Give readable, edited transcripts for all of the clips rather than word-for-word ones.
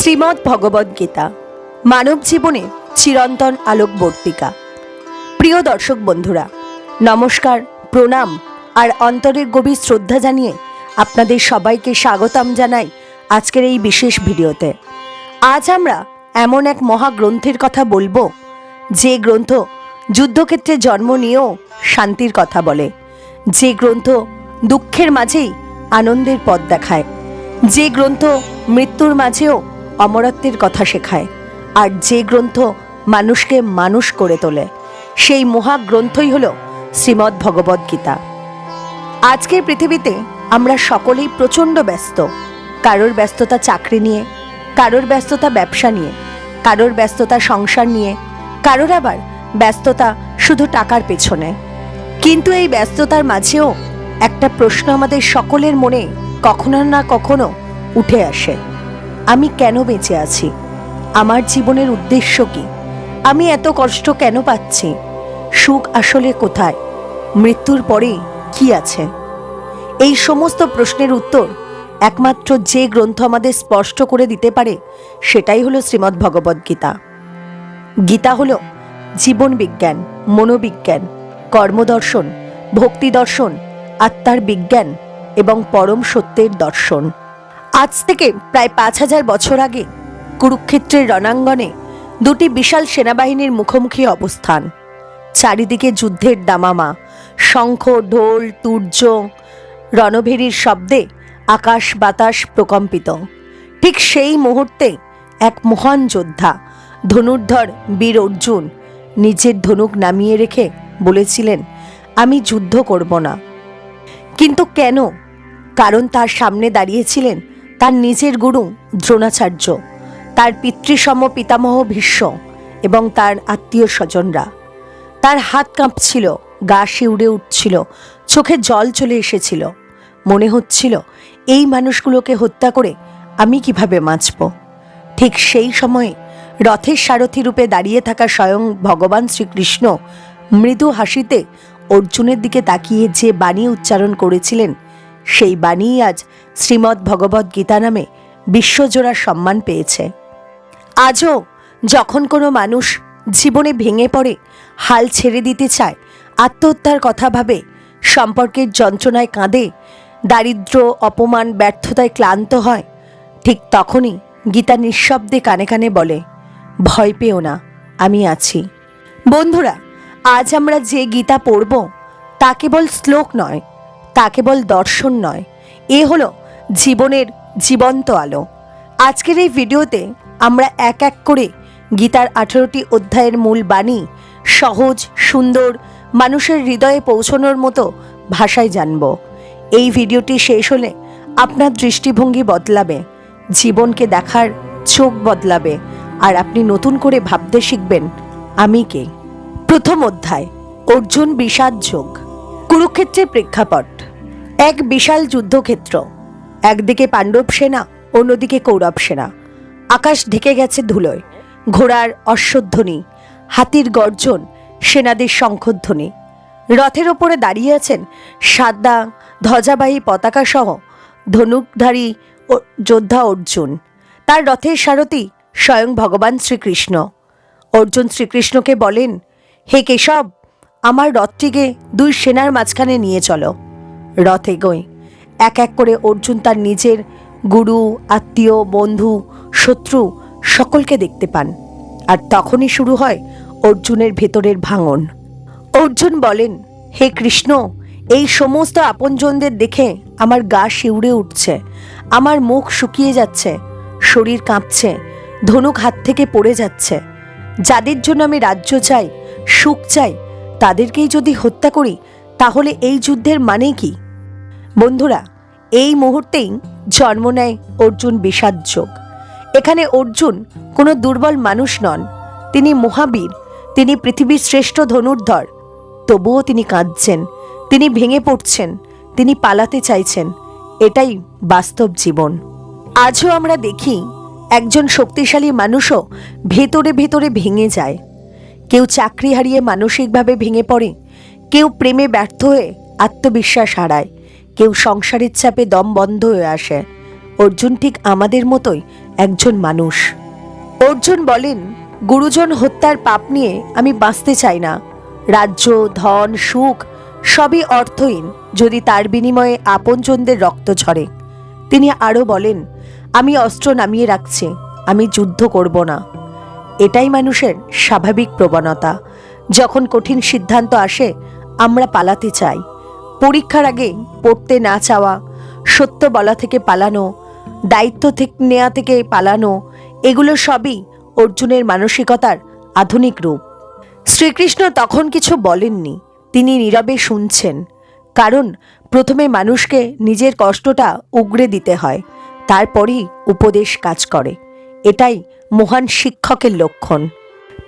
শ্রীমদ্ ভগবদ গীতা মানব জীবনে চিরন্তন আলোকবর্তিকা। প্রিয় দর্শক বন্ধুরা, নমস্কার, প্রণাম আর অন্তরের গভীর শ্রদ্ধা জানিয়ে আপনাদের সবাইকে স্বাগতম জানাই আজকের এই বিশেষ ভিডিওতে। আজ আমরা এমন এক মহাগ্রন্থের কথা বলবো যে গ্রন্থ যুদ্ধক্ষেত্রে জন্ম নিয়েও শান্তির কথা বলে, যে গ্রন্থ দুঃখের মাঝেই আনন্দের পথ দেখায়, যে গ্রন্থ মৃত্যুর মাঝেও অমরত্বের কথা শেখায়, আর যে গ্রন্থ মানুষকে মানুষ করে তোলে, সেই মহাগ্রন্থই হল শ্রীমদ্ ভগবদ গীতা। আজকের পৃথিবীতে আমরা সকলেই প্রচণ্ড ব্যস্ত। কারোর ব্যস্ততা চাকরি নিয়ে, কারোর ব্যস্ততা ব্যবসা নিয়ে, কারোর ব্যস্ততা সংসার নিয়ে, কারোর আবার ব্যস্ততা শুধু টাকার পেছনে। কিন্তু এই ব্যস্ততার মাঝেও একটা প্রশ্ন আমাদের সকলের মনে কখনো না কখনো উঠে আসে, আমি কেন বেঁচে আছি? আমার জীবনের উদ্দেশ্য কি? আমি এত কষ্ট কেন পাচ্ছি? সুখ আসলে কোথায়? মৃত্যুর পরে কি আছে? এই সমস্ত প্রশ্নের উত্তর একমাত্র যে গ্রন্থ আমাদের স্পষ্ট করে দিতে পারে সেটাই হলো শ্রীমদ্ ভগবদ গীতা। গীতা হলো জীবন বিজ্ঞান, মনোবিজ্ঞান, কর্মদর্শন, ভক্তি দর্শন, আত্মার বিজ্ঞান এবং পরম সত্যের দর্শন। আজ থেকে প্রায় 5000 বছর আগে কুরুক্ষেত্রের রণাঙ্গনে দুটি বিশাল সেনাবাহিনীর মুখোমুখি অবস্থান। চারিদিকে যুদ্ধের দামামা, শঙ্খ, ঢোল, তুর্য, রণভেরীর শব্দে আকাশ বাতাস প্রকম্পিত। ঠিক সেই মুহূর্তে এক মহান যোদ্ধা, ধনুর্ধর বীর অর্জুন নিজের ধনুক নামিয়ে রেখে বলেছিলেন, আমি যুদ্ধ করব না। কিন্তু কেন? কারণ তার সামনে দাঁড়িয়েছিলেন তার নিজের গুরু দ্রোণাচার্য, তার পিতৃসম পিতামহ ভীষ্ম এবং তার আত্মীয় স্বজনরা। তার হাত কাঁপছিল, গা শিউরে উঠছিল, চোখে জল চলে এসেছিল। মনে হচ্ছিল এই মানুষগুলোকে হত্যা করে আমি কিভাবে বাঁচব। ঠিক সেই সময়ে রথের সারথি রূপে দাঁড়িয়ে থাকা স্বয়ং ভগবান শ্রীকৃষ্ণ মৃদু হাসিতে অর্জুনের দিকে তাকিয়ে যে বাণী উচ্চারণ করেছিলেন, সেই বাণী আজ শ্রীমদ্ ভগবদ গীতা নামে বিশ্বজোড়া সম্মান পেয়েছে। আজও যখন কোনো মানুষ জীবনে ভেঙে পড়ে, হাল ছেড়ে দিতে চায়, আত্মহত্যার কথা ভাবে, সম্পর্কের যন্ত্রণায় কাঁদে, দারিদ্র্য, অপমান, ব্যর্থতায় ক্লান্ত হয়, ঠিক তখনই গীতা নিঃশব্দে কানে কানে বলে, ভয় পেও না, আমি আছি। বন্ধুরা, আজ আমরা যে গীতা পড়ব তা কেবল শ্লোক নয়, তা কেবল দর্শন নয়, এ হলো জীবনের জীবন্ত আলো। আজকের এই ভিডিওতে আমরা এক এক করে গীতার 18টি অধ্যায়ের মূল বাণী সহজ, সুন্দর, মানুষের হৃদয়ে পৌঁছানোর মতো ভাষায় জানব। এই ভিডিওটি শেষ হলে আপনার দৃষ্টিভঙ্গি বদলাবে, জীবনকে দেখার চোখ বদলাবে, আর আপনি নতুন করে ভাবতে শিখবেন, আমি কে। প্রথম অধ্যায়, অর্জুন বিষাদ যোগ। কুরুক্ষেত্রের প্রেক্ষাপট এক বিশাল যুদ্ধক্ষেত্র। একদিকে পাণ্ডব সেনা, অন্যদিকে কৌরব সেনা। আকাশ ঢেকে গেছে ধুলোয়। ঘোড়ার অশ্বধ্বনি, হাতির গর্জন, সেনাদের শঙ্খধ্বনি। রথের ওপরে দাঁড়িয়ে আছেন সাদা ধ্বজাবাহী পতাকা সহ ধনুকধারী যোদ্ধা অর্জুন। তার রথের সারথি স্বয়ং ভগবান শ্রীকৃষ্ণ। অর্জুন শ্রীকৃষ্ণকে বলেন, হে কেশব, আমার রথটিকে দুই সেনার মাঝখানে নিয়ে চলো। রথ এগোয়। এক এক করে অর্জুন তার নিজের গুরু, আত্মীয়, বন্ধু, শত্রু সকলকে দেখতে পান। আর তখনই শুরু হয় অর্জুনের ভেতরের ভাঙন। অর্জুন বলেন, হে কৃষ্ণ, এই সমস্ত আপনজনদের দেখে আমার গা শিউরে উঠছে, আমার মুখ শুকিয়ে যাচ্ছে, শরীর কাঁপছে, ধনুক হাত থেকে পড়ে যাচ্ছে। যাদের জন্য আমি রাজ্য চাই, সুখ চাই, তাদেরকেই যদি হত্যা করি তাহলে এই যুদ্ধের মানে কি? বন্ধুরা, এই মুহূর্তেই জন্ম নেয় অর্জুন বিষাদ যোগ। এখানে অর্জুন কোনো দুর্বল মানুষ নন, তিনি মহাবীর, তিনি পৃথিবীর শ্রেষ্ঠ ধনুর্ধর। তবুও তিনি কাঁদছেন, তিনি ভেঙে পড়ছেন, তিনি পালাতে চাইছেন। এটাই বাস্তব জীবন। আজও আমরা দেখি একজন শক্তিশালী মানুষও ভেতরে ভেতরে ভেঙে যায়। কেউ চাকরি হারিয়ে মানসিকভাবে ভেঙে পড়ে, কেউ প্রেমে ব্যর্থ হয়ে আত্মবিশ্বাস হারায়, কেউ সংসারের চাপে দম বন্ধ হয়ে আসে। অর্জুন ঠিক আমাদের মতোই একজন মানুষ। অর্জুন বলেন, গুরুজন হত্যার পাপ নিয়ে আমি বাঁচতে চাই না। রাজ্য, ধন, সুখ সবই অর্থহীন যদি তার বিনিময়ে আপনজনদের রক্ত ঝরে। তিনি আরও বলেন, আমি অস্ত্র নামিয়ে রাখছি, আমি যুদ্ধ করব না। এটাই মানুষের স্বাভাবিক প্রবণতা। যখন কঠিন সিদ্ধান্ত আসে আমরা পালাতে চাই। পরীক্ষার আগে পড়তে না চাওয়া, সত্য বলা থেকে পালানো, দায়িত্ব নেওয়া থেকে পালানো, এগুলো সবই অর্জুনের মানসিকতার আধুনিক রূপ। শ্রীকৃষ্ণ তখন কিছু বলেননি, তিনি নীরবে শুনছেন। কারণ প্রথমে মানুষকে নিজের কষ্টটা উগরে দিতে হয়, তারপরেই উপদেশ কাজ করে। এটাই মহান শিক্ষকের লক্ষণ।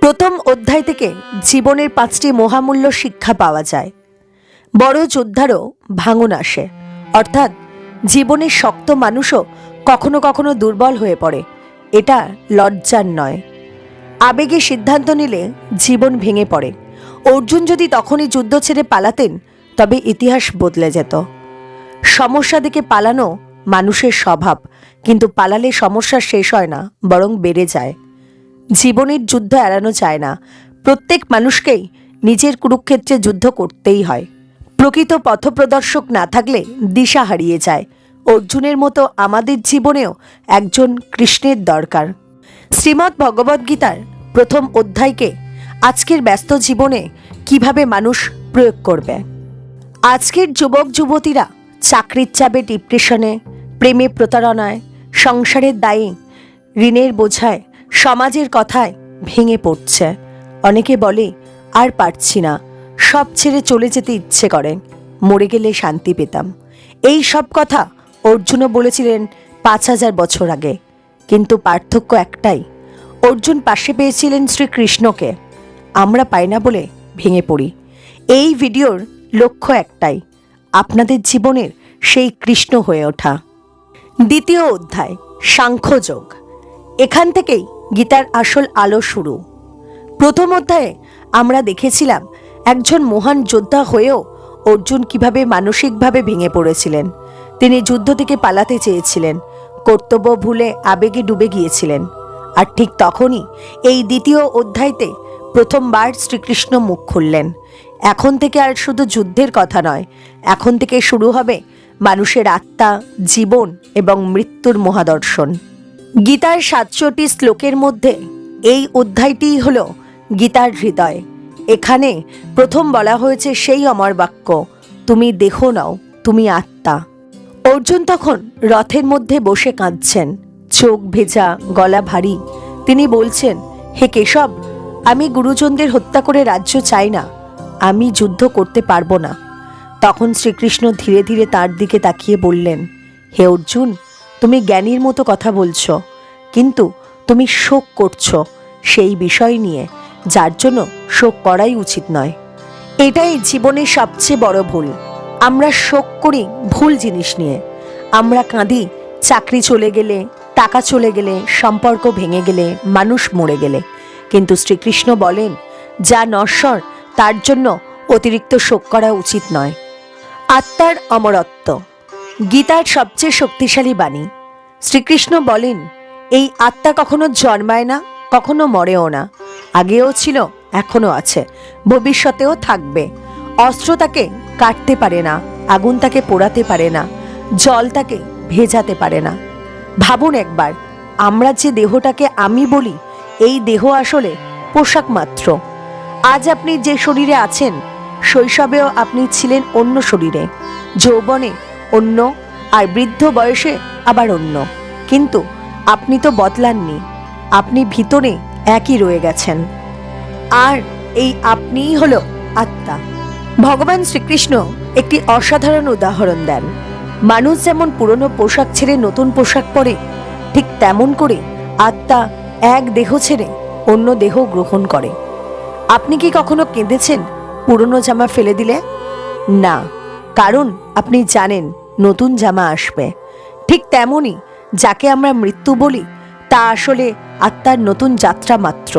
প্রথম অধ্যায় থেকে জীবনের 5টি মহামূল্য শিক্ষা পাওয়া যায়। বড় যোদ্ধারও ভাঙন আসে, অর্থাৎ জীবনের শক্ত মানুষও কখনো কখনো দুর্বল হয়ে পড়ে। এটা লজ্জার নয়। আবেগে সিদ্ধান্ত নিলে জীবন ভেঙে পড়ে। অর্জুন যদি তখনই যুদ্ধ ছেড়ে পালাতেন তবে ইতিহাস বদলে যেত। সমস্যা দেখে পালানো মানুষের স্বভাব, কিন্তু পালালে সমস্যা শেষ হয় না, বরং বেড়ে যায়। জীবনের যুদ্ধ এড়ানো যায় না। প্রত্যেক মানুষকেই নিজের কুরুক্ষেত্রে যুদ্ধ করতেই হয়। প্রকৃত পথপ্রদর্শক না থাকলে দিশা হারিয়ে যায়। অর্জুনের মতো আমাদের জীবনেও একজন কৃষ্ণের দরকার। শ্রীমদ্ ভগবদ্গীতার প্রথম অধ্যায়কে আজকের ব্যস্ত জীবনে কিভাবে মানুষ প্রয়োগ করবে। আজকের যুবক যুবতীরা চাকরির চাপে, ডিপ্রেশনে, প্রেমে প্রতারণায়, সংসারের দায়ে, ঋণের বোঝায়, সমাজের কথায় ভেঙে পড়ছে। অনেকে বলে, আর পারছি না, সব ছেড়ে চলে যেতে ইচ্ছে করে, মরে গেলে শান্তি পেতাম। এই সব কথা অর্জুনও বলেছিলেন 5000 বছর আগে। কিন্তু পার্থক্য একটাই, অর্জুন পাশে পেয়েছিলেন শ্রীকৃষ্ণকে। আমরা পাই না বলে ভেঙে পড়ি। এই ভিডিওর লক্ষ্য একটাই, আপনাদের জীবনের সেই কৃষ্ণ হয়ে ওঠা। দ্বিতীয় অধ্যায়, সাংখ্যযোগ। এখান থেকেই গীতার আসল আলো শুরু। প্রথম অধ্যায়ে আমরা দেখেছিলাম একজন মহান যোদ্ধা হয়েও অর্জুন কিভাবে মানসিকভাবে ভেঙে পড়েছিলেন। তিনি যুদ্ধ থেকে পালাতে চেয়েছিলেন, কর্তব্য ভুলে আবেগে ডুবে গিয়েছিলেন। আর ঠিক তখনই এই দ্বিতীয় অধ্যায়তে প্রথমবার শ্রীকৃষ্ণ মুখ খুললেন। এখন থেকে আর শুধু যুদ্ধের কথা নয়, এখন থেকে শুরু হবে মানুষের আত্মা, জীবন এবং মৃত্যুর মহাদর্শন। গীতার 700টি শ্লোকের মধ্যে এই অধ্যায়টিই হল গীতার হৃদয়। এখানে প্রথম বলা হয়েছে সেই অমর বাক্য, তুমি দেহ নও, তুমি আত্মা। অর্জুন তখন রথের মধ্যে বসে কাঁদছেন, চোখ ভেজা, গলা ভারী। তিনি বলছেন, হে কেশব, আমি গুরুজনদের হত্যা করে রাজ্য চাই না, আমি যুদ্ধ করতে পারবো না। তখন শ্রীকৃষ্ণ ধীরে ধীরে তার দিকে তাকিয়ে বললেন, হে অর্জুন, তুমি জ্ঞানীর মতো কথা বলছো, কিন্তু তুমি শোক করছো সেই বিষয় নিয়ে যার জন্য শোক করাই উচিত নয়। এটাই জীবনের সবচেয়ে বড় ভুল। আমরা শোক করি ভুল জিনিস নিয়ে। আমরা কাঁদি চাকরি চলে গেলে, টাকা চলে গেলে, সম্পর্ক ভেঙে গেলে, মানুষ মরে গেলে। কিন্তু শ্রীকৃষ্ণ বলেন, যা নশ্বর তার জন্য অতিরিক্ত শোক করা উচিত নয়। আত্মার অমরত্ব গীতার সবচেয়ে শক্তিশালী বাণী। শ্রীকৃষ্ণ বলেন, এই আত্মা কখনো জন্মায় না, কখনো মরেও না। আগেও ছিল, এখনো আছে, ভবিষ্যতেও থাকবে। অস্ত্র তাকে কাটতে পারে না, আগুন তাকে পোড়াতে পারে না, জল তাকে ভেজাতে পারে না। ভাবুন একবার, আমরা যে দেহটাকে আমি বলি, এই দেহ আসলে পোশাক মাত্র। আজ আপনি যে শরীরে আছেন, শৈশবেও আপনি ছিলেন অন্য শরীরে, যৌবনে অন্য, আর বৃদ্ধ বয়সে আবার অন্য। কিন্তু আপনি তো বদলাননি, আপনি ভিতরে একই রয়ে গেছেন। আর এই আপনিই হলো আত্মা। ভগবান শ্রীকৃষ্ণ একটি অসাধারণ উদাহরণ দেন। মানুষ যেমন পুরনো পোশাক ছেড়ে নতুন পোশাক পরে, ঠিক তেমন করে আত্মা এক দেহ ছেড়ে অন্য দেহ গ্রহণ করে। আপনি কি কখনো কেঁদেছেন পুরনো জামা ফেলে দিলে? না, কারণ আপনি জানেন নতুন জামা আসবে। ঠিক তেমনই যাকে আমরা মৃত্যু বলি, তা আসলে আত্মার নতুন যাত্রা মাত্র।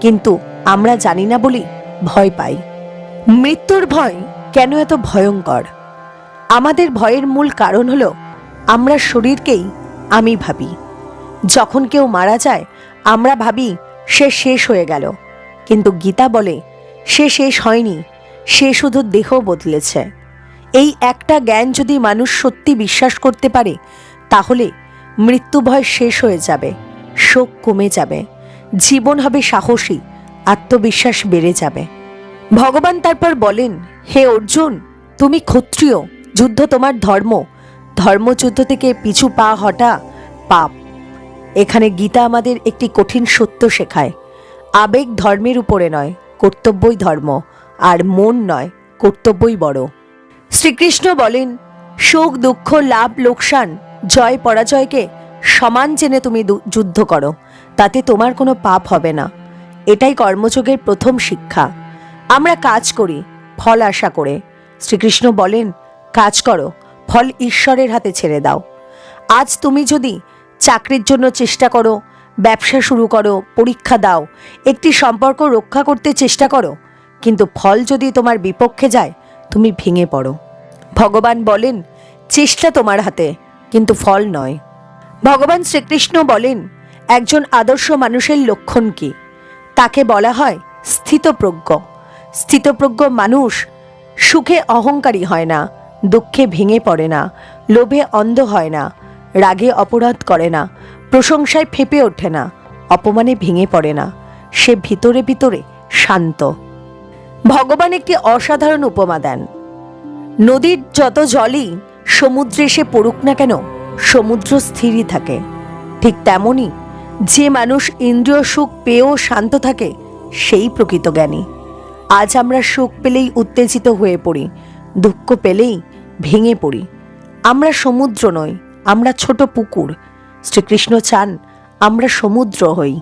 কিন্তু আমরা জানি না বলি ভয় পাই। মৃত্যুর ভয় কেন এত ভয়ঙ্কর? আমাদের ভয়ের মূল কারণ হলো আমরা শরীরকেই আমি ভাবি। যখন কেউ মারা যায় আমরা ভাবি সে শেষ হয়ে গেল, কিন্তু গীতা বলে সে শেষ হয়নি, সে শুধু দেহ বদলেছে। এই একটা জ্ঞান যদি মানুষ সত্যি বিশ্বাস করতে পারে, তাহলে মৃত্যু ভয় শেষ হয়ে যাবে, শোক কমে যাবে, জীবন হবে সাহসী, আত্মবিশ্বাস বেড়ে যাবে। ভগবান তারপর বলেন, হে অর্জুন, তুমি ক্ষত্রিয়, যুদ্ধ তোমার ধর্ম, ধর্মযুদ্ধ থেকে পিছু পা হটা পাপ। এখানে গীতা আমাদের একটি কঠিন সত্য শেখায়, আবেগ ধর্মের উপরে নয়, কর্তব্যই ধর্ম, আর মন নয়, কর্তব্যই বড়। শ্রীকৃষ্ণ বলেন, সুখ দুঃখ লাভ লোকসান জয় পরাজয়কে সমান জেনে তুমি যুদ্ধ করো, তাতে তোমার কোনো পাপ হবে না। এটাই কর্মযোগের প্রথম শিক্ষা। আমরা কাজ করি ফল আশা করে। শ্রীকৃষ্ণ বলেন, কাজ করো, ফল ঈশ্বরের হাতে ছেড়ে দাও। আজ তুমি যদি চাকরির জন্য চেষ্টা করো, ব্যবসা শুরু করো, পরীক্ষা দাও, একটি সম্পর্ক রক্ষা করতে চেষ্টা করো, কিন্তু ফল যদি তোমার বিপক্ষে যায়, তুমি ভেঙে পড়ো। ভগবান বলেন, চেষ্টা তোমার হাতে, কিন্তু ফল নয়। ভগবান শ্রীকৃষ্ণ বলেন, একজন আদর্শ মানুষের লক্ষণ কি? তাকে বলা হয় স্থিতপ্রজ্ঞ। স্থিতপ্রজ্ঞ মানুষ সুখে অহংকারী হয় না, দুঃখে ভেঙে পড়ে না, লোভে অন্ধ হয় না, রাগে অপরাধ করে না, প্রশংসায় ফেঁপে ওঠে না, অপমানে ভেঙে পড়ে না। সে ভিতরে ভিতরে শান্ত। ভগবান একটি অসাধারণ উপমা দেন। নদীর যত জলই সমুদ্রে এসে পড়ুক না কেন, সমুদ্র স্থিরই থাকে। ঠিক তেমনি যে মানুষ ইন্দ্রিয় সুখ পেয়েও শান্ত থাকে, সেই প্রকৃত জ্ঞানী। আজ আমরা সুখ পেলেই উত্তেজিত হয়ে পড়ি, দুঃখ পেলেই ভেঙে পড়ি। আমরা সমুদ্র নই, আমরা ছোট পুকুর। শ্রীকৃষ্ণ চান আমরা সমুদ্র হই।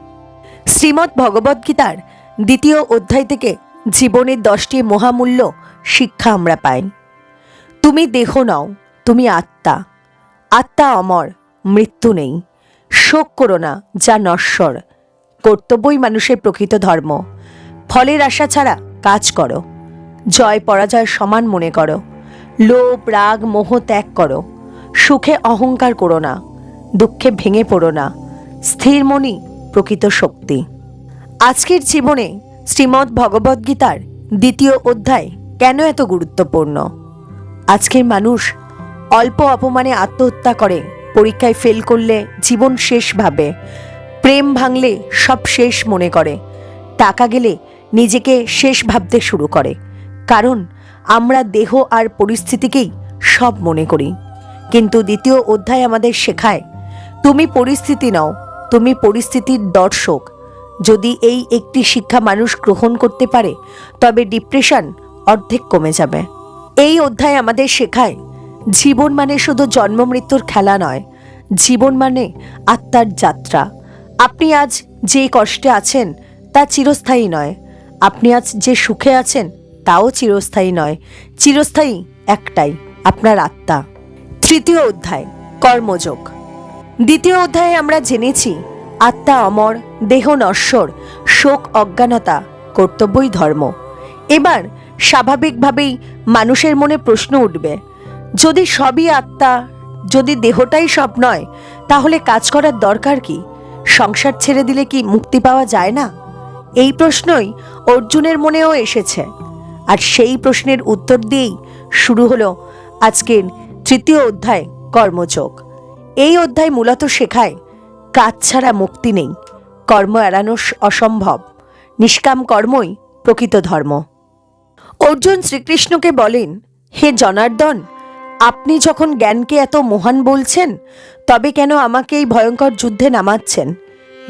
শ্রীমদ্ ভগবদ্গীতার 2য় অধ্যায় থেকে জীবনের 10টি মহামূল্য শিক্ষা আমরা পাই। তুমি দেহ নও, তুমি আত্মা। আত্মা অমর, মৃত্যু নেই। শোক করো না, যা নশ্বর। কর্তব্যই মানুষের প্রকৃত ধর্ম। ফলের আশা ছাড়া কাজ করো। জয় পরাজয় সমান মনে করো। লোভ রাগ মোহ ত্যাগ করো। সুখে অহংকার করো না, দুঃখে ভেঙে পড়ো না। স্থির মনই প্রকৃত শক্তি। আজকের জীবনে শ্রীমদ্ ভগবদ্গীতার 2য় অধ্যায় কেন এত গুরুত্বপূর্ণ? আজকের মানুষ অল্প অপমানে আত্মহত্যা করে, পরীক্ষায় ফেল করলে জীবন শেষ ভাবে, প্রেম ভাঙলে সব শেষ মনে করে, টাকা গেলে নিজেকে শেষ ভাবতে শুরু করে। কারণ আমরা দেহ আর পরিস্থিতিকেই সব মনে করি। কিন্তু 2য় অধ্যায় আমাদের শেখায়, তুমি পরিস্থিতি নও, তুমি পরিস্থিতির দর্শক। যদি এই একটি শিক্ষা মানুষ গ্রহণ করতে পারে, তবে ডিপ্রেশন অর্ধেক কমে যাবে। এই অধ্যায় আমাদের শেখায়, জীবন মানে শুধু জন্ম মৃত্যুর খেলা নয়, জীবন মানে আত্মার যাত্রা। আপনি আজ যে কষ্টে আছেন তা চিরস্থায়ী নয়, আপনি আজ যে সুখে আছেন তাও চিরস্থায়ী নয়। চিরস্থায়ী একটাই, আপনার আত্মা। 3য় অধ্যায় কর্মযোগ। 2য় অধ্যায়ে আমরা জেনেছি আত্মা অমর, দেহ নশ্বর, শোক অজ্ঞানতা, কর্তব্যই ধর্ম। এবার স্বাভাবিকভাবেই মানুষের মনে প্রশ্ন উঠবে, যদি সবই আত্মা, যদি দেহটাই সব নয়, তাহলে কাজ করার দরকার কি? সংসার ছেড়ে দিলে কি মুক্তি পাওয়া যায় না? এই প্রশ্নই অর্জুনের মনেও এসেছে। আর সেই প্রশ্নের উত্তর দিয়েই শুরু হলো আজকের 3য় অধ্যায় কর্মযোগ। এই অধ্যায় মূলত শেখায়, কাজ ছাড়া মুক্তি নেই, কর্ম এড়ানো অসম্ভব, নিষ্কাম কর্মই প্রকৃত ধর্ম। অর্জুন শ্রীকৃষ্ণকে বলেন, হে জনার্দন, আপনি যখন জ্ঞানকে এত মহান বলছেন, তবে কেন আমাকে এই ভয়ঙ্কর যুদ্ধে নামাচ্ছেন?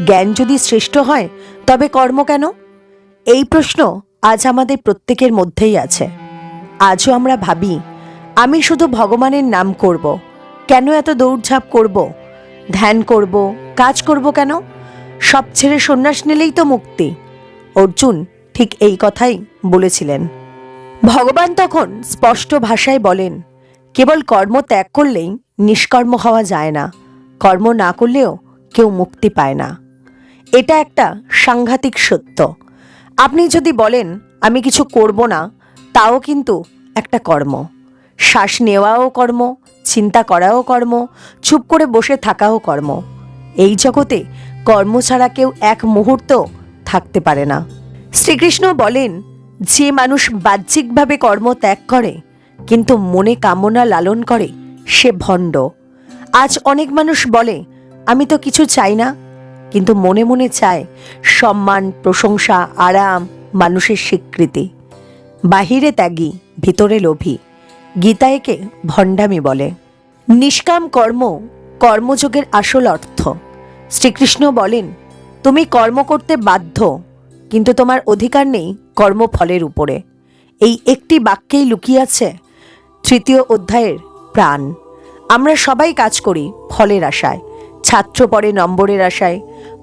জ্ঞান যদি শ্রেষ্ঠ হয়, তবে কর্ম কেন? এই প্রশ্ন আজ আমাদের প্রত্যেকের মধ্যেই আছে। আজও আমরা ভাবি, আমি শুধু ভগবানের নাম করব, কেন এত দৌড়ঝাঁপ করব, ধ্যান করব, কাজ করব কেন? সব ছেড়ে সন্ন্যাস নিলেই তো মুক্তি। অর্জুন ঠিক এই কথাই বলেছিলেন। ভগবান তখন স্পষ্ট ভাষায় বলেন, কেবল কর্ম ত্যাগ করলেই নিষ্কর্ম হওয়া যায় না, কর্ম না করলেও কেউ মুক্তি পায় না। এটা একটা সাংঘাতিক সত্য। আপনি যদি বলেন আমি কিছু করব না, তাও কিন্তু একটা কর্ম। শ্বাস নেওয়াও কর্ম, চিন্তা করাও কর্ম, চুপ করে বসে থাকাও কর্ম। এই জগতে কর্ম ছাড়া কেউ এক মুহূর্ত থাকতে পারে না। শ্রীকৃষ্ণ বলেন, যে মানুষ বাহ্যিকভাবে কর্ম ত্যাগ করে কিন্তু মনে কামনা লালন করে সে ভণ্ড। আজ অনেক মানুষ বলে, আমি তো কিছু চাই না, কিন্তু মনে মনে চায় সম্মান, প্রশংসা, আরাম, মানুষের স্বীকৃতি। বাহিরে ত্যাগী, ভিতরে লোভী। গীতা একে ভণ্ডামি বলে। নিষ্কাম কর্ম কর্মযোগের আসল অর্থ। শ্রীকৃষ্ণ বলেন, তুমি কর্ম করতে বাধ্য, কিন্তু তোমার অধিকার নেই কর্মফলের উপরে। এই একটি বাক্যেই লুকিয়ে আছে 3 অধ্যায়ের প্রাণ। আমরা সবাই কাজ করি ফলের আশায়, ছাত্র পড়ে নম্বরের আশায়,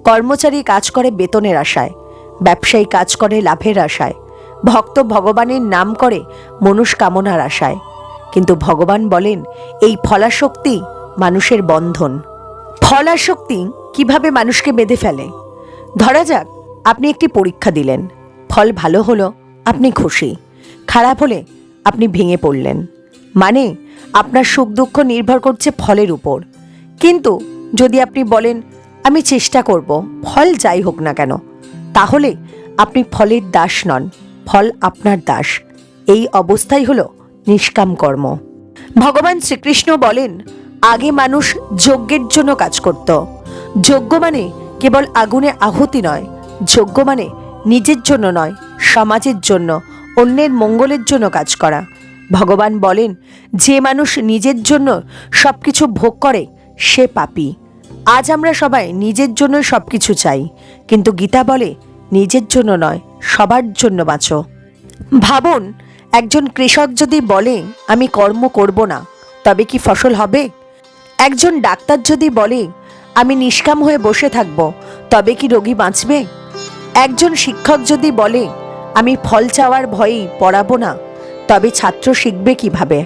কর্মচারী কাজ করে বেতনের আশায়, ব্যবসায়ী কাজ করে লাভের আশায়, ভক্ত ভগবানের নাম করে মনস্কামনার আশায়। কিন্তু ভগবান বলেন, এই ফলাশক্তি মানুষের বন্ধন। ফলাশক্তি কিভাবে মানুষকে বেঁধে ফেলে? ধরা যাক, আপনি একটি পরীক্ষা দিলেন, ফল ভালো হলো, আপনি খুশি। খারাপ হলে আপনি ভেঙে পড়লেন। মানে আপনার সুখ দুঃখ নির্ভর করছে ফলের উপর। কিন্তু যদি আপনি বলেন, আমি চেষ্টা করব, ফল যাই হোক না কেন, তাহলে আপনি ফলের দাস নন, ফল আপনার দাস। এই অবস্থাই হলো নিষ্কাম কর্ম। ভগবান শ্রীকৃষ্ণ বলেন, আগে মানুষ যজ্ঞের জন্য কাজ করত। যজ্ঞ মানে কেবল আগুনে আহুতি নয়, যজ্ঞ মানে নিজের জন্য নয়, সমাজের জন্য, অন্যের মঙ্গলের জন্য কাজ করা। ভগবান বলেন, যে মানুষ নিজের জন্য সব কিছু ভোগ করে সে পাপী। আজ আমরা সবাই নিজের জন্য সব কিছু চাই, কিন্তু গীতা বলে, নিজের জন্য নয়, সবার জন্য বাঁচো। ভাবুন, একজন কৃষক যদি বলে, আমি কর্ম করব না, তবে কি ফসল হবে? একজন ডাক্তার যদি বলে, আমি নিষ্কাম হয়ে বসে থাকব, তবে কি রোগী বাঁচবে? একজন শিক্ষক যদি বলে, আমি ফল চাওয়ার ভয়েই পড়াবো না, তবে ছাত্র শিখবে কিভাবে?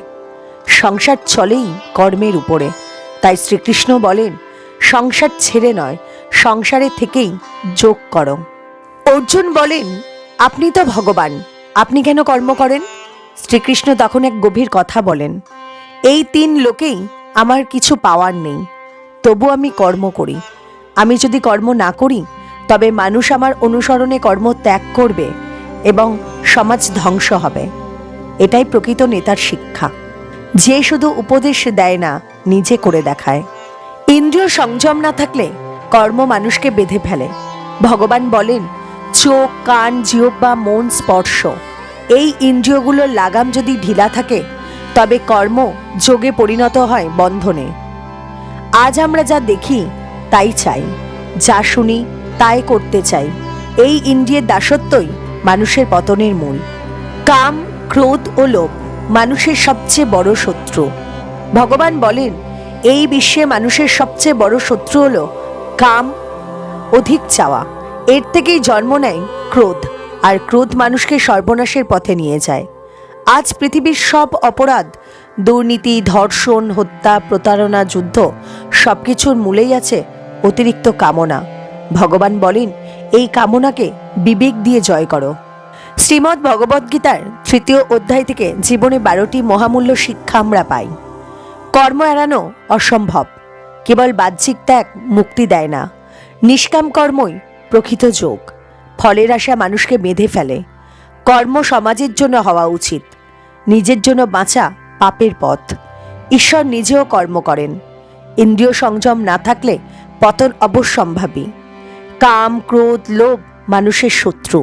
সংসার চলেই কর্মের উপরে। তাই শ্রীকৃষ্ণ বলেন, সংসার ছেড়ে নয়, সংসারে থেকেই যোগ করো। অর্জুন বলেন, আপনি তো ভগবান, আপনি কেন কর্ম করেন? শ্রীকৃষ্ণ তখন এক গভীর কথা বলেন, এই 3 লোকেই আমার কিছু পাওয়ার নেই, তবু আমি কর্ম করি। আমি যদি কর্ম না করি, তবে মানুষ আমার অনুসরণে কর্ম ত্যাগ করবে এবং সমাজ ধ্বংস হবে। এটাই প্রকৃত নেতার শিক্ষা, যে শুধু উপদেশ দেয় না, নিজে করে দেখায়। ইন্দ্রিয় সংযম না থাকলে কর্ম মানুষকে বেঁধে ফেলে। ভগবান বলেন, চোখ, কান, জিহ্বা, মন, স্পর্শ, এই ইন্দ্রিয়গুলোর লাগাম যদি ঢিলা থাকে, তবে কর্ম যোগে পরিণত হয় বন্ধনে। আজ আমরা যা দেখি তাই চাই, যা শুনি তাই করতে চাই। এই ইন্দ্রিয়ের দাসত্বই মানুষের পতনের মূল। কাম, ক্রোধ ও লোভ মানুষের সবচেয়ে বড় শত্রু। ভগবান বলেন, এই বিশ্বে মানুষের সবচেয়ে বড় শত্রু হলো কাম, অধিক চাওয়া। এর থেকেই জন্ম নেয় ক্রোধ, আর ক্রোধ মানুষকে সর্বনাশের পথে নিয়ে যায়। আজ পৃথিবীর সব অপরাধ, দুর্নীতি, ধর্ষণ, হত্যা, প্রতারণা, যুদ্ধ, সবকিছুর মূলেই আছে অতিরিক্ত কামনা। ভগবান বলেন, এই কামনাকে বিবেক দিয়ে জয় করো। শ্রীমদ্ ভগবদ্গীতার 3 অধ্যায় থেকে জীবনে 12টি মহামূল্য শিক্ষা আমরা পাই। কর্ম এড়ানো অসম্ভব, কেবল বাহ্যিক ত্যাগ মুক্তি দেয় না। নিষ্কাম কর্মই প্রকৃত যোগ। ফলের আশা মানুষকে বেঁধে ফেলে। কর্ম সমাজের জন্য হওয়া উচিত, নিজের জন্য বাঁচা পাপের পথ। ঈশ্বর নিজেও কর্ম করেন। ইন্দ্রিয় সংযম না থাকলে পতন অবশ্যম্ভাবী। কাম, ক্রোধ, লোভ মানুষের শত্রু।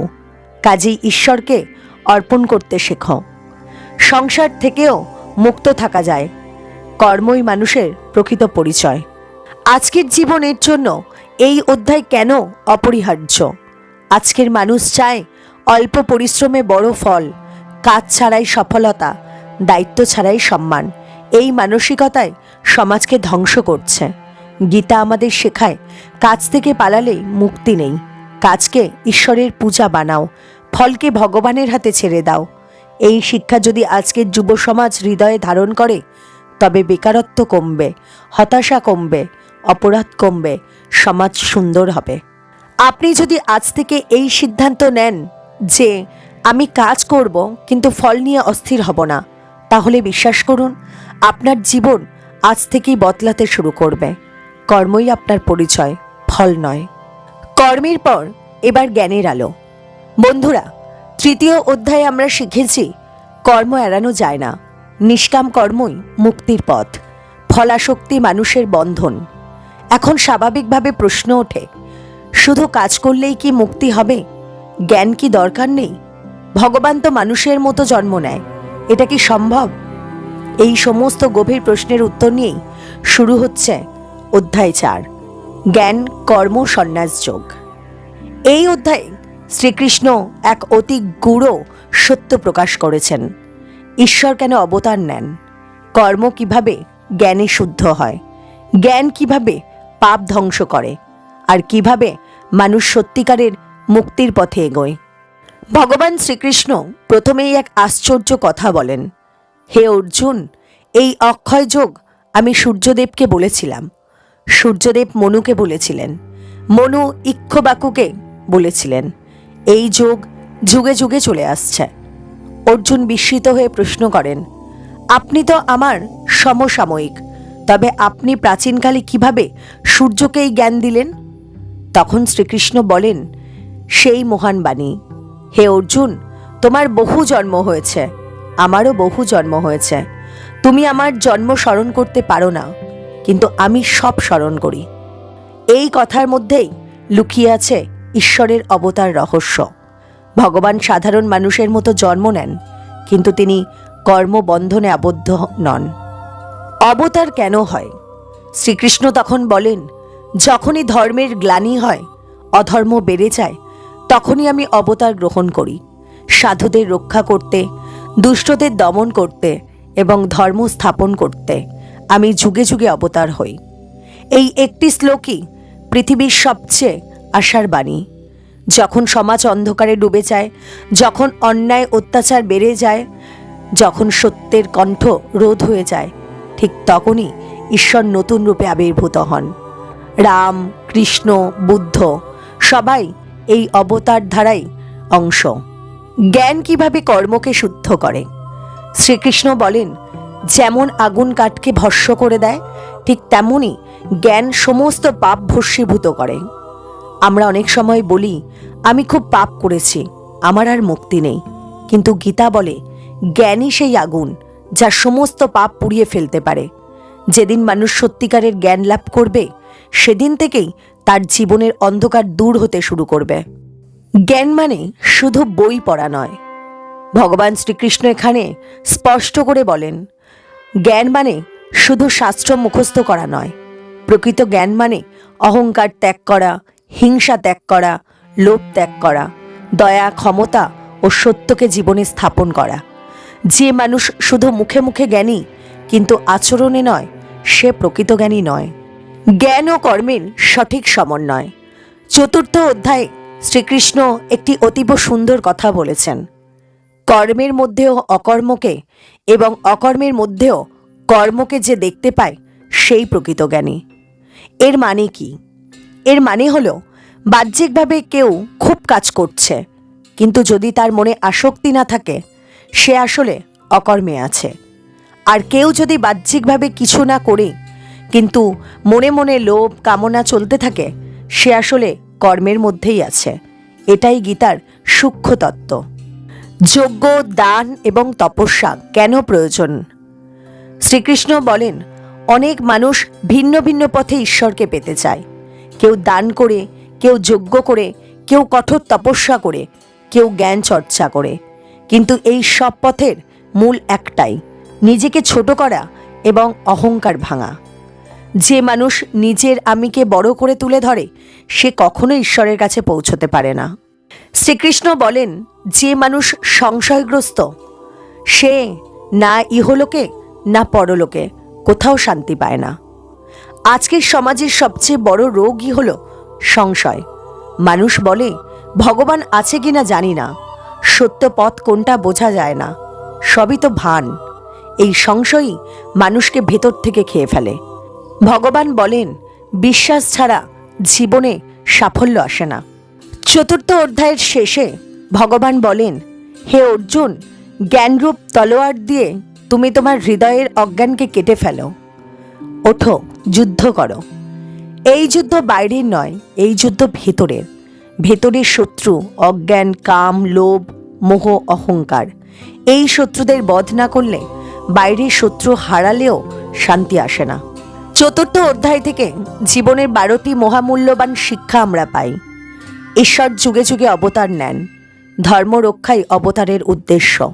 কাজেই ঈশ্বরকে অর্পণ করতে শেখো। সংসার থেকেও মুক্ত থাকা যায়। কর্মই মানুষের প্রকৃত পরিচয়। আজকের জীবনের জন্য এই অধ্যায় কেন অপরিহার্য? আজকের মানুষ চায় অল্প পরিশ্রমে বড় ফল, কাজ ছাড়াই সফলতা, দায়িত্ব ছাড়াই সম্মান। এই মানসিকতায় সমাজকে ধ্বংস করছে। গীতা আমাদের শেখায়, কাজ থেকে পালালেই মুক্তি নেই। কাজকে ঈশ্বরের পূজা বানাও, ফলকে ভগবানের হাতে ছেড়ে দাও। এই শিক্ষা যদি আজকের যুব সমাজ হৃদয়ে ধারণ করে, তবে বেকারত্ব কমবে, হতাশা কমবে, অপরাধ কমবে, সমাজ সুন্দর হবে। আপনি যদি আজ থেকে এই সিদ্ধান্ত নেন যে আমি কাজ করব কিন্তু ফল নিয়ে অস্থির হব না, তাহলে বিশ্বাস করুন, আপনার জীবন আজ থেকেই বদলাতে শুরু করবে। কর্মই আপনার পরিচয়, ফল নয়। কর্মের পর এবার জ্ঞানের আলো। বন্ধুরা, তৃতীয় অধ্যায়ে আমরা শিখেছি কর্ম এড়ানো যায় না, নিষ্কাম কর্মই মুক্তির পথ, ফলাশক্তি মানুষের বন্ধন। এখন স্বাভাবিকভাবে প্রশ্ন ওঠে, শুধু কাজ করলেই কি মুক্তি হবে? জ্ঞান কি দরকার নেই? ভগবান তো মানুষের মতো জন্ম নেয়, এটা কি সম্ভব? এই সমস্ত গভীর প্রশ্নের উত্তর নিয়েই শুরু হচ্ছে অধ্যায় 4, জ্ঞান কর্ম সন্ন্যাস যোগ। এই অধ্যায়ে শ্রীকৃষ্ণ এক অতি গূঢ় সত্য প্রকাশ করেছেন। ঈশ্বর কেন অবতার নেন, কর্ম কিভাবে জ্ঞানে শুদ্ধ হয়, জ্ঞান কিভাবে পাপ ধ্বংস করে, আর কিভাবে মানুষ সত্যিকারের মুক্তির পথে এগোয়। ভগবান শ্রীকৃষ্ণ প্রথমেই এক আশ্চর্য কথা বলেন, হে অর্জুন, এই অক্ষয় যোগ আমি সূর্যদেবকে বলেছিলাম, সূর্যদেব মনুকে বলেছিলেন, মনু ইক্ষ্বাকুকে বলেছিলেন। এই যোগ যুগে যুগে চলে আসছে। অর্জুন বিস্মিত হয়ে প্রশ্ন করেন, আপনি তো আমার সমসাময়িক, তবে আপনি প্রাচীনকালে কিভাবে সূর্যকে এই জ্ঞান দিলেন? তখন শ্রীকৃষ্ণ বলেন, সেই মহান বাণী, হে অর্জুন, তোমার বহু জন্ম হয়েছে, আমারও বহু জন্ম হয়েছে। তুমি আমার জন্ম স্মরণ করতে পারো না, কিন্তু আমি সব স্মরণ করি। এই কথার মধ্যেই লুকিয়ে আছে ঈশ্বরের অবতার রহস্য। ভগবান সাধারণ মানুষের মতো জন্ম নেন, কিন্তু তিনি কর্মবন্ধনে আবদ্ধ নন। অবতার কেন হয়? শ্রীকৃষ্ণ তখন বলেন, যখনই ধর্মের গ্লানি হয়, অধর্ম বেড়ে যায়, তখনই আমি অবতার গ্রহণ করি, সাধুদের রক্ষা করতে, দুষ্টদের দমন করতে এবং ধর্ম স্থাপন করতে আমি যুগে যুগে অবতার হই। এই একটি শ্লোকই পৃথিবীর সবচেয়ে আশার বাণী। যখন সমাজ অন্ধকারে ডুবে যায়, যখন অন্যায় অত্যাচার বেড়ে যায়, যখন সত্যের কণ্ঠ রোধ হয়ে যায়, ঠিক তখনই ঈশ্বর নতুন রূপে আবির্ভূত হন। রাম, কৃষ্ণ, বুদ্ধ সবাই এই অবতার ধারাই অংশ। জ্ঞান কিভাবে কর্মকে শুদ্ধ করে? শ্রীকৃষ্ণ বলেন, যেমন আগুন কাঠকে ভস্ম করে দেয়, ঠিক তেমনই জ্ঞান সমস্ত পাপ ভস্মীভূত করে। আমরা অনেক সময় বলি, আমি খুব পাপ করেছি, আমার আর মুক্তি নেই। কিন্তু গীতা বলে, জ্ঞানই সেই আগুন যা সমস্ত পাপ পুড়িয়ে ফেলতে পারে। যেদিন মানুষ সত্যিকারের জ্ঞান লাভ করবে, সেদিন থেকেই তার জীবনের অন্ধকার দূর হতে শুরু করবে। জ্ঞান মানে শুধু বই পড়া নয়। ভগবান শ্রীকৃষ্ণ এখানে স্পষ্ট করে বলেন, জ্ঞান মানে শুধু শাস্ত্র মুখস্থ করা নয়। প্রকৃত জ্ঞান মানে অহংকার ত্যাগ করা, হিংসা ত্যাগ করা, লোভ ত্যাগ করা, দয়া, ক্ষমতা ও সত্যকে জীবনে স্থাপন করা। যে মানুষ শুধু মুখে মুখে জ্ঞানী কিন্তু আচরণে নয়, সে প্রকৃত জ্ঞানী নয়। জ্ঞান ও কর্মের সঠিক সমন্বয়। 4র্থ অধ্যায়ে শ্রীকৃষ্ণ একটি অতীব সুন্দর কথা বলেছেন। কর্মের মধ্যেও অকর্মকে এবং অকর্মের মধ্যেও কর্মকে যে দেখতে পায়, সেই প্রকৃত জ্ঞানী। এর মানে কি? এর মানে হলো, বাহ্যিকভাবে কেউ খুব কাজ করছে, কিন্তু যদি তার মনে আসক্তি না থাকে, সে আসলে অকর্মে আছে। আর কেউ যদি বাহ্যিকভাবে কিছু না করে কিন্তু মনে মনে লোভ কামনা চলতে থাকে, সে আসলে কর্মের মধ্যেই আছে। এটাই গীতার সূক্ষ্ম তত্ত্ব। যজ্ঞ, দান এবং তপস্যা কেন প্রয়োজন? শ্রীকৃষ্ণ বলেন, অনেক মানুষ ভিন্ন ভিন্ন পথে ঈশ্বরকে পেতে চায়। কেউ দান করে, কেউ যজ্ঞ করে, কেউ কঠোর তপস্যা করে, কেউ জ্ঞান চর্চা করে। কিন্তু এই সব পথের মূল একটাই, নিজেকে ছোট করা এবং অহংকার ভাঙা। যে মানুষ নিজের আমিকে বড় করে তুলে ধরে, সে কখনো ঈশ্বরের কাছে পৌঁছতে পারে না। শ্রীকৃষ্ণ বলেন, যে মানুষ সংশয়গ্রস্ত, সে না ইহলোকে না পরলোকে কোথাও শান্তি পায় না। আজকের সমাজের সবচেয়ে বড় রোগই হলো সংশয়। মানুষ বলে, ভগবান আছে কিনা জানি না, সত্য পথ কোনটা বোঝা যায় না, সবই তো ভান। এই সংশয়ই মানুষকে ভেতর থেকে খেয়ে ফেলে। ভগবান বলেন, বিশ্বাস ছাড়া জীবনে সাফল্য আসে না। 4র্থ অধ্যায়ের শেষে ভগবান বলেন, হে অর্জুন, জ্ঞানরূপ তলোয়ার দিয়ে তুমি তোমার হৃদয়ের অজ্ঞানকে কেটে ফেলো। ওঠো, যুদ্ধ করো। এই যুদ্ধ বাইরের নয়, এই যুদ্ধ ভেতরের। ভেতরের শত্রু অজ্ঞান, কাম, লোভ, মোহ, অহংকার। এই শত্রুদের বধ না করলে, বাইরের শত্রু হারালেও শান্তি আসে না। চতুর্থ অধ্যায় থেকে জীবনের 12টি মহামূল্যবান শিক্ষা আমরা পাই। ঈশ্বর যুগে যুগে অবতার নেন। ধর্ম রক্ষাই অবতারের উদ্দেশ্য।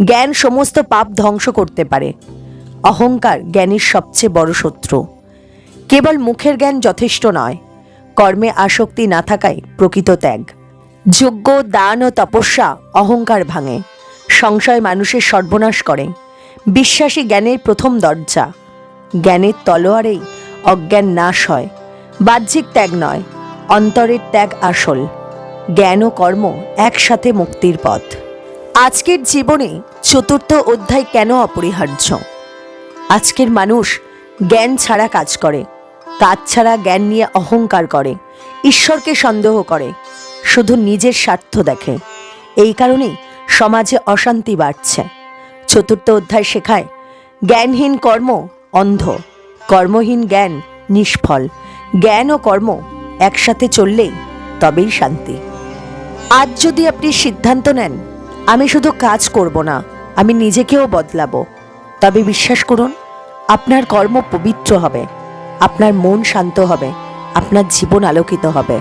জ্ঞান সমস্ত পাপ ধ্বংস করতে পারে। অহংকার জ্ঞানের সবচেয়ে বড় শত্রু। কেবল মুখের জ্ঞান যথেষ্ট নয়, কর্মে আসক্তি না থাকাই প্রকৃত ত্যাগ। যজ্ঞ, দান ও তপস্যা অহংকার ভাঙে। সংশয় মানুষের সর্বনাশ করে। বিশ্বাসী জ্ঞানের প্রথম দরজা। জ্ঞানের তলোয়ারেই অজ্ঞান নাশ হয়। বাহ্যিক ত্যাগ নয়, অন্তরের ত্যাগ আসল। জ্ঞান ও কর্ম একসাথে মুক্তির পথ। আজকের জীবনে চতুর্থ অধ্যায় কেন অপরিহার্য? আজকের মানুষ জ্ঞান ছাড়া কাজ করে, কাজ ছাড়া জ্ঞান নিয়ে অহংকার করে, ঈশ্বরকে সন্দেহ করে, শুধু নিজের স্বার্থ দেখে। এই কারণেই সমাজে অশান্তি বাড়ছে। চতুর্থ অধ্যায় শেখায় জ্ঞানহীন কর্ম অন্ধ, কর্মহীন জ্ঞান নিষ্ফল। জ্ঞান ও কর্ম একসাথে চললেই তবেই শান্তি। আজ যদি আপনি সিদ্ধান্ত নেন, আমি শুধু কাজ করব না, আমি নিজেকেও বদলাবো, তবে বিশ্বাস করুন, আপনার কর্ম পবিত্র হবে, আপনার মন শান্ত হবে, আপনার জীবন আলোকিত হবে।